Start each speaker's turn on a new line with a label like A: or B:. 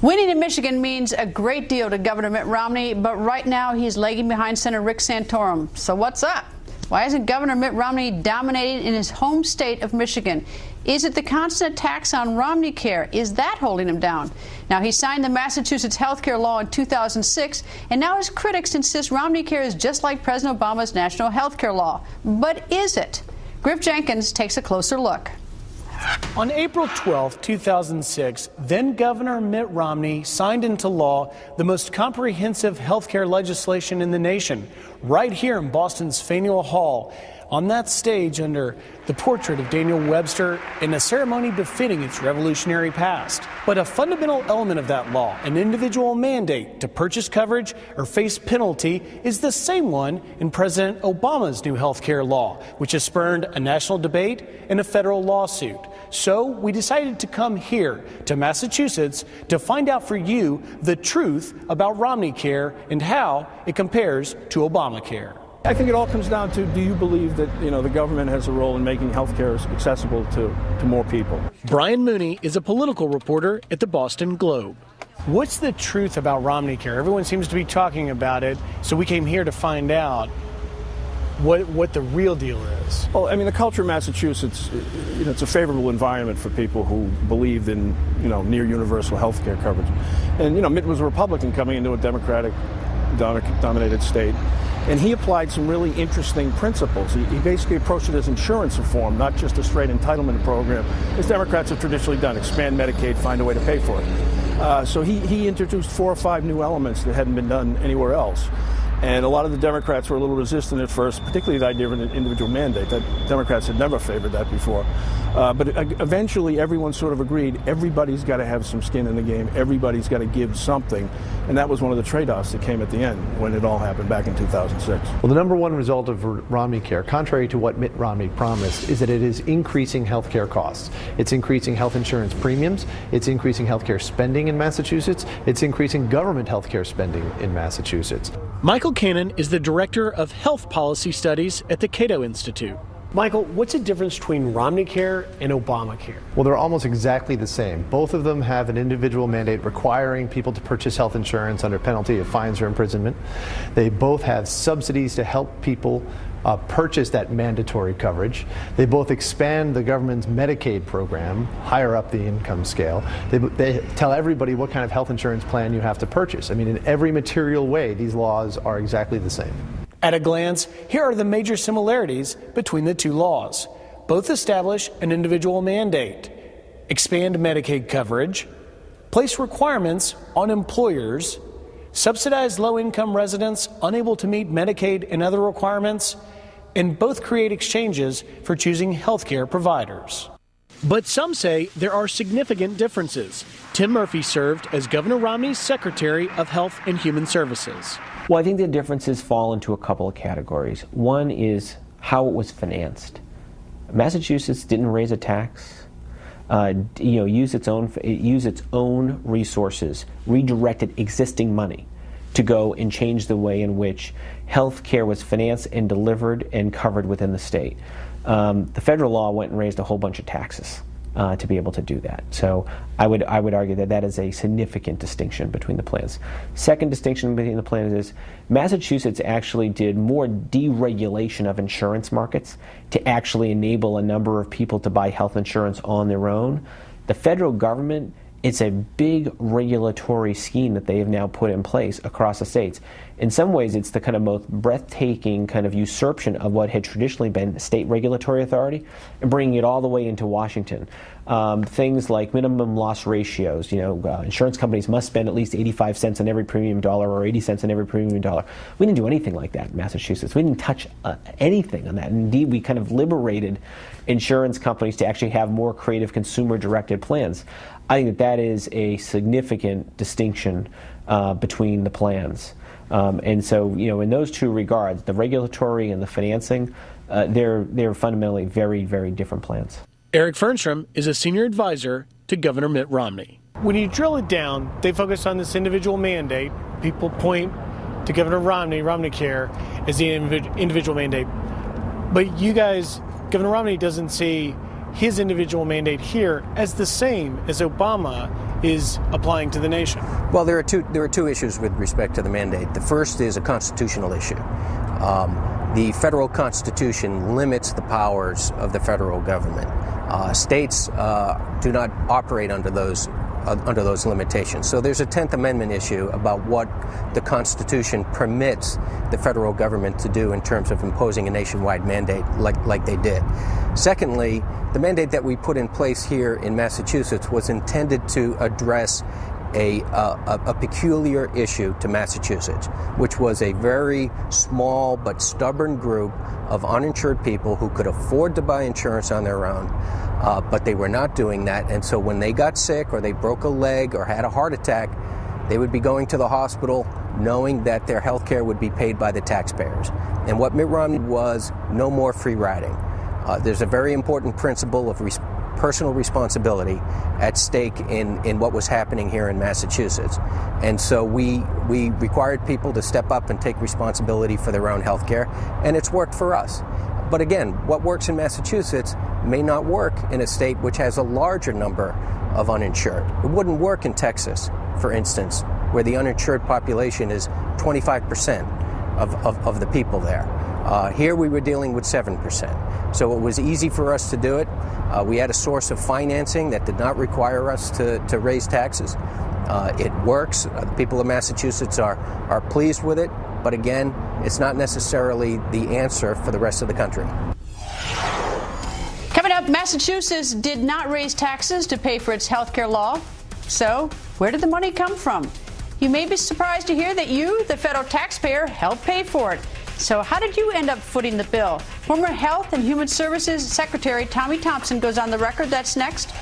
A: Winning in Michigan means a great deal to Governor Mitt Romney, but right now he's lagging behind Senator Rick Santorum. So what's up? Why isn't Governor Mitt Romney dominating in his home state of Michigan? Is it the constant attacks on romneycare? Is that holding him down? Now, he signed the Massachusetts health care law in 2006, and now his critics insist romneycare is just like President Obama's national health care law. But is it? Griff Jenkins takes a closer look.
B: On April 12, 2006, then-Governor Mitt Romney signed into law the most comprehensive health care legislation in the nation, right here in Boston's Faneuil Hall, on that stage under the portrait of Daniel Webster in a ceremony befitting its revolutionary past. But a fundamental element of that law, an individual mandate to purchase coverage or face penalty, is the same one in President Obama's new health care law, which has spurned a national debate and a federal lawsuit. So we decided to come here to Massachusetts to find out for you the truth about romneycare and how it compares to Obamacare.
C: I think it all comes down to, do you believe that, the government has a role in making health care accessible to more people?
B: Brian Mooney is a political reporter at the Boston Globe. What's the truth about romneycare? Everyone seems to be talking about it, so we came here to find out what the real deal is.
C: Well, the culture in Massachusetts, it's a favorable environment for people who believed in, near universal health care coverage. And, Mitt was a Republican coming into a Democratic-dominated state. And he applied some really interesting principles. He basically approached it as insurance reform, not just a straight entitlement program, as Democrats have traditionally done, expand Medicaid, find a way to pay for it. So he introduced 4 or 5 new elements that hadn't been done anywhere else. And a lot of the Democrats were a little resistant at first, particularly the idea of an individual mandate. That Democrats had never favored that before. But eventually everyone sort of agreed everybody's got to have some skin in the game. Everybody's got to give something. And that was one of the trade-offs that came at the end when it all happened back in 2006.
D: Well, the number one result of romneycare, contrary to what Mitt Romney promised, is that it is increasing health care costs. It's increasing health insurance premiums. It's increasing health care spending in Massachusetts. It's increasing government health care spending in Massachusetts.
B: Michael Cannon is the Director of Health Policy Studies at the Cato Institute. Michael, what's the difference between romneycare and Obamacare?
D: Well, they're almost exactly the same. Both of them have an individual mandate requiring people to purchase health insurance under penalty of fines or imprisonment. They both have subsidies to help people purchase that mandatory coverage. They both expand the government's Medicaid program higher up the income scale. They tell everybody what kind of health insurance plan you have to purchase. In every material way, these laws are exactly the same.
B: At a glance, here are the major similarities between the two laws. Both establish an individual mandate, expand Medicaid coverage, place requirements on employers, subsidize low-income residents unable to meet Medicaid and other requirements, and both create exchanges for choosing health care providers. But some say there are significant differences. Tim Murphy served as Governor Romney's Secretary of Health and Human Services.
E: Well, I think the differences fall into a couple of categories. One is how it was financed. Massachusetts didn't raise a tax, use its own resources, redirected existing money to go and change the way in which health care was financed and delivered and covered within the state. The federal law went and raised a whole bunch of taxes to be able to do that. So I would argue that that is a significant distinction between the plans. Second distinction between the plans is Massachusetts actually did more deregulation of insurance markets to actually enable a number of people to buy health insurance on their own. The federal government, it's a big regulatory scheme that they have now put in place across the states. In some ways, it's the kind of most breathtaking kind of usurpation of what had traditionally been state regulatory authority and bringing it all the way into Washington. Things like minimum loss ratios, insurance companies must spend at least 85 cents on every premium dollar or 80 cents on every premium dollar. We didn't do anything like that in Massachusetts. We didn't touch anything on that. Indeed, we kind of liberated insurance companies to actually have more creative consumer-directed plans. I think that is a significant distinction between the plans. And so, in those two regards, the regulatory and the financing, they're fundamentally very, very different plans.
B: Eric Fernstrom is a senior advisor to Governor Mitt Romney. When you drill it down, they focus on this individual mandate. People point to Governor Romneycare as the individual mandate. But you guys, Governor Romney doesn't see his individual mandate here as the same as Obama is applying to the nation?
F: Well, there are two issues with respect to the mandate. The first is a constitutional issue. The federal Constitution limits the powers of the federal government. States do not operate under those limitations. So there's a 10th Amendment issue about what the Constitution permits the federal government to do in terms of imposing a nationwide mandate like they did. Secondly, the mandate that we put in place here in Massachusetts was intended to address a peculiar issue to Massachusetts, which was a very small but stubborn group of uninsured people who could afford to buy insurance on their own, but they were not doing that. And so when they got sick or they broke a leg or had a heart attack, they would be going to the hospital knowing that their health care would be paid by the taxpayers. And what Mitt Romney was, no more free riding. There's a very important principle of personal responsibility at stake in what was happening here in Massachusetts. And so we required people to step up and take responsibility for their own health care, and it's worked for us. But again, what works in Massachusetts may not work in a state which has a larger number of uninsured. It wouldn't work in Texas, for instance, where the uninsured population is 25% of the people there. Here we were dealing with 7%. So it was easy for us to do it. We had a source of financing that did not require us to raise taxes. It works. The people of Massachusetts are pleased with it. But again, it's not necessarily the answer for the rest of the country.
A: Coming up, Massachusetts did not raise taxes to pay for its health care law. So where did the money come from? You may be surprised to hear that you, the federal taxpayer, helped pay for it. So how did you end up footing the bill? Former Health and Human Services Secretary Tommy Thompson goes on the record. That's next.